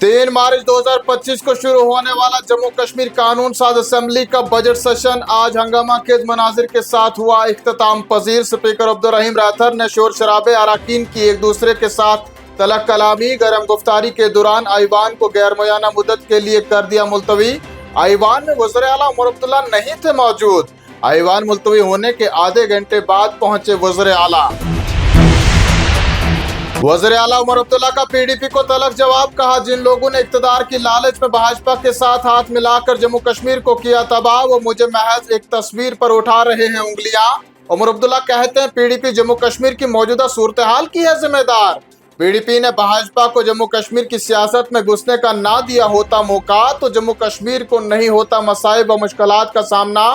3 मार्च 2025 को शुरू होने वाला जम्मू कश्मीर कानून साज असेंबली का बजट सेशन आज हंगामा खेज मनाजिर के साथ हुआ इख्तिताम पजीर। स्पीकर अब्दुल रहीम राथर ने शोर शराबे अराकीन की एक दूसरे के साथ तलक कलामी गरम गुफ्तारी के दौरान आईवान को गैर मुय्यना मुद्दत के लिए कर दिया मुलतवी। आईवान में वज़ीर आला उमर अब्दुल्ला नहीं थे मौजूद। आईवान मुलतवी होने के आधे घंटे बाद पहुंचे वज़ीर आला। वज़ीर आला उमर अब्दुल्ला का पीडीपी को तलक जवाब, कहा जिन लोगों ने इक्तदार की लालच में भाजपा के साथ हाथ मिलाकर जम्मू कश्मीर को किया तबाह, वो मुझे महज एक तस्वीर पर उठा रहे हैं उंगलियां। उमर अब्दुल्ला कहते हैं पीडीपी जम्मू कश्मीर की मौजूदा सूरत हाल की है जिम्मेदार। पीडीपी ने भाजपा को जम्मू कश्मीर की सियासत में घुसने का ना दिया होता मौका तो जम्मू कश्मीर को नहीं होता मसाइब व मुश्किलात का सामना।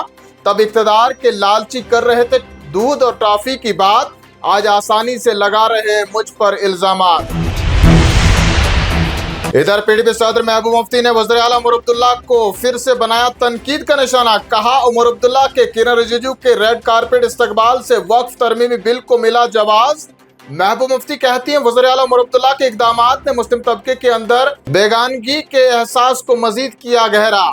तब इक्तदार के लालची कर रहे थे दूध और टॉफी की बात, आज आसानी से लगा रहे हैं मुझ पर इल्जामात। इधर पीडीपी सदर महबूब मुफ्ती ने वज़ीर आला उमर अब्दुल्ला को फिर से बनाया तनकीद का निशाना। कहा उमर अब्दुल्ला के किरण रिजिजू के रेड कारपेट इस्तकबाल से वक्फ तरमीमी बिल को मिला जवाज। महबूब मुफ्ती कहती हैं वज़ीर आला उमर अब्दुल्ला के इक़दामात ने मुस्लिम तबके के अंदर बेगानगी के एहसास को मजीद किया गहरा।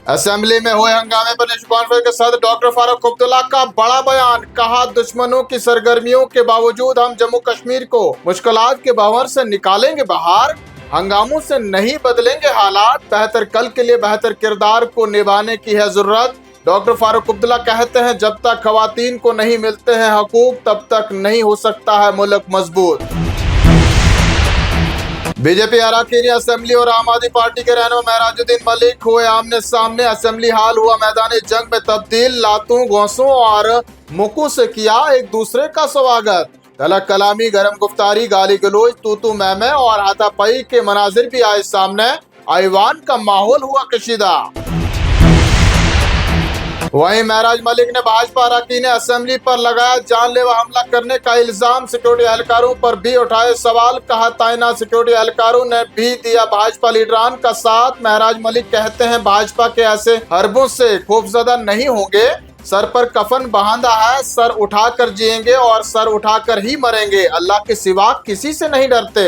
असेंबली में हुए हंगामे पर नेशनल कॉन्फ्रेंस के सदर डॉक्टर फारूक अब्दुल्ला का बड़ा बयान। कहा दुश्मनों की सरगर्मियों के बावजूद हम जम्मू कश्मीर को मुश्किलात के भंवर से निकालेंगे बाहर। हंगामों से नहीं बदलेंगे हालात, बेहतर कल के लिए बेहतर किरदार को निभाने की है जरूरत। डॉक्टर फारूक अब्दुल्ला कहते हैं जब तक खवातीन को नहीं मिलते हैं हकूक तब तक नहीं हो सकता है मुल्क मजबूत। बीजेपी अरकान असेंबली और आम आदमी पार्टी के रहनुमा महराजुद्दीन मलिक हुए आमने सामने। असेंबली हाल हुआ मैदान जंग में तब्दील, लातों घोंसों और मुक्कों से किया एक दूसरे का स्वागत। तलक कलामी गरम गुफ्तारी गाली गलोच तूतू मैमे और हाथापाई के मनाजिर भी आए सामने। आईवान का माहौल हुआ कशीदा। वहीं महराज मलिक ने भाजपा अरकान असेंबली पर लगाया जानलेवा हमला करने का इल्जाम। सिक्योरिटी एहलकारों पर भी उठाए सवाल। कहा तैनात सिक्योरिटी एहलकारों ने भी दिया भाजपा लीडरान का साथ। महराज मलिक कहते हैं भाजपा के ऐसे हरबों से खौफजदा नहीं होंगे। सर पर कफन बांधा है, सर उठाकर जिएंगे और सर उठाकर ही मरेंगे। अल्लाह के सिवा किसी से नहीं डरते।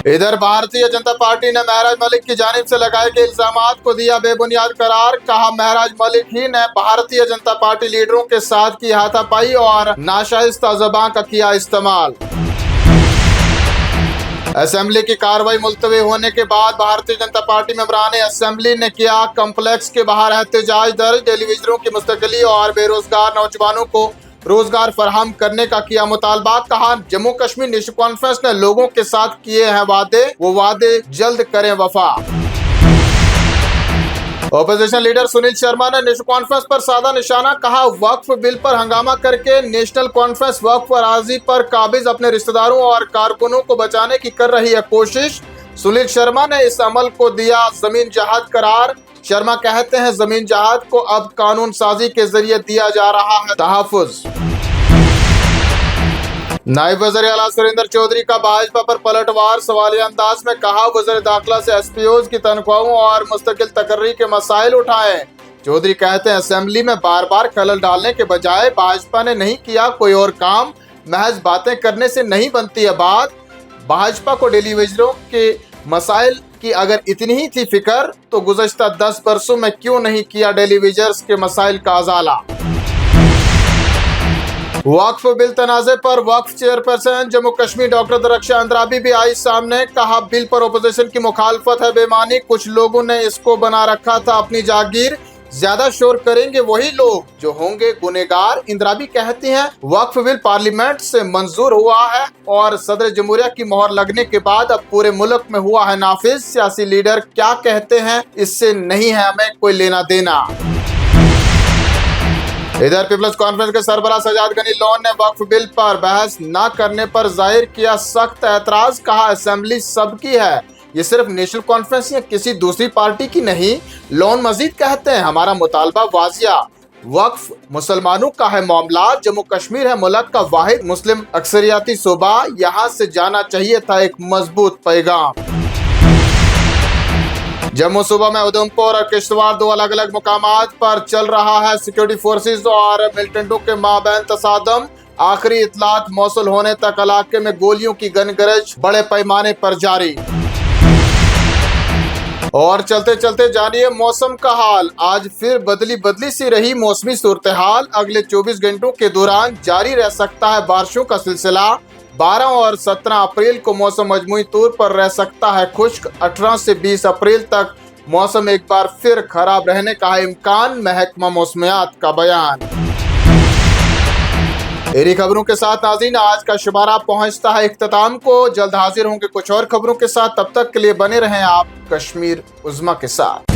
इधर भारतीय जनता पार्टी ने महराज मलिक की जानिब से लगाए गए इल्जामात को दिया बेबुनियाद करार। कहा महराज मलिक ही ने भारतीय जनता पार्टी लीडरों के साथ की हाथापाई और नाशाइस्ता ज़बान का किया इस्तेमाल। असेंबली की कार्रवाई मुलतवी होने के बाद भारतीय जनता पार्टी मेंबरान असेंबली ने किया कम्प्लेक्स के बाहर एहतजाज दर्ज। टेलीविजनों की मुस्तकिली और बेरोजगार नौजवानों को रोजगार फराहम करने का किया मुतालबा। कहा जम्मू कश्मीर नेशनल कॉन्फ्रेंस ने लोगों के साथ किए हैं वादे, वो वादे जल्द करें वफा। ओपोजिशन लीडर सुनील शर्मा ने नेशनल कॉन्फ्रेंस पर साधा निशाना। कहा वक्फ बिल पर हंगामा करके नेशनल कॉन्फ्रेंस वक्फ अराजी पर काबिज अपने रिश्तेदारों और कारकुनों को बचाने की कर रही है कोशिश। सुनील शर्मा ने इस अमल को दिया जमीन जहाद करार। शर्मा कहते हैं जमीन जहाद को अब कानून साजी के जरिए दिया जा रहा है तहफ़्फ़ुज़। नायब वज़ीर आला सुरेंद्र चौधरी का भाजपा पर पलटवार। सवालिया अंदाज में कहा वज़ीर दाखिला से एसपीओज़ की तनख्वाहों और मुस्तकिल तकर्री के मसाइल उठाए। चौधरी कहते हैं असेंबली में बार बार खलल डालने के बजाय भाजपा ने नहीं किया कोई और काम, महज बातें करने से नहीं बनती है बात। भाजपा को टेलीविजनों के मसाइल कि अगर इतनी ही थी फिक्र तो गुज़श्ता 10 बरसों में क्यों नहीं किया टेलीविजन्स के मसाइल का अजाला। वक्फ बिल तनाज़े पर वक्फ चेयरपर्सन जम्मू कश्मीर डॉक्टर दरख्शां अंद्राबी भी आई सामने। कहा बिल पर ओपोजिशन की मुखालफत है बेमानी, कुछ लोगों ने इसको बना रखा था अपनी जागीर, ज्यादा शोर करेंगे वही लोग जो होंगे गुनेगार। इंद्राबी कहती हैं वक्फ बिल पार्लियामेंट से मंजूर हुआ है और सदर जमहूरिया की मोहर लगने के बाद अब पूरे मुल्क में हुआ है नाफिज। सियासी लीडर क्या कहते हैं इससे नहीं है हमें कोई लेना देना। इधर पीपल्स कॉन्फ्रेंस के सरबराह सजाद गनी लोन ने वक्फ बिल पर बहस न करने पर जाहिर किया सख्त एतराज। कहा असेंबली सबकी है, ये सिर्फ नेशनल कॉन्फ्रेंस या किसी दूसरी पार्टी की नहीं। लोन मजीद कहते हैं हमारा मुतालबा वाजिया, वक्फ मुसलमानों का है मामला, जम्मू कश्मीर है मुल्क का वाहिद मुस्लिम अक्सरियाती सूबा, यहाँ से जाना चाहिए था एक मजबूत पैगाम। जम्मू सूबा में उधमपुर और किश्तवाड़ दो अलग अलग मुकामात पर चल रहा है सिक्योरिटी फोर्सेस और मिलिटेंटों के माबैन तसादम। आखिरी इतलात मौसूल होने तक इलाके में गोलियों की गनगरज बड़े पैमाने पर जारी। और चलते चलते जानिए मौसम का हाल। आज फिर बदली बदली सी रही मौसमी सूरत हाल। अगले 24 घंटों के दौरान जारी रह सकता है बारिशों का सिलसिला। 12 और 17 अप्रैल को मौसम मजमूई तौर पर रह सकता है खुश्क। 18 से 20 अप्रैल तक मौसम एक बार फिर खराब रहने का है इम्कान, महकमा मौसमियात का बयान। मेरी खबरों के साथ नाज़रीन आज का शुमारा पहुंचता है इख्तिताम को। जल्द हाजिर होंगे कुछ और खबरों के साथ, तब तक के लिए बने रहें आप कश्मीर उज़्मा के साथ।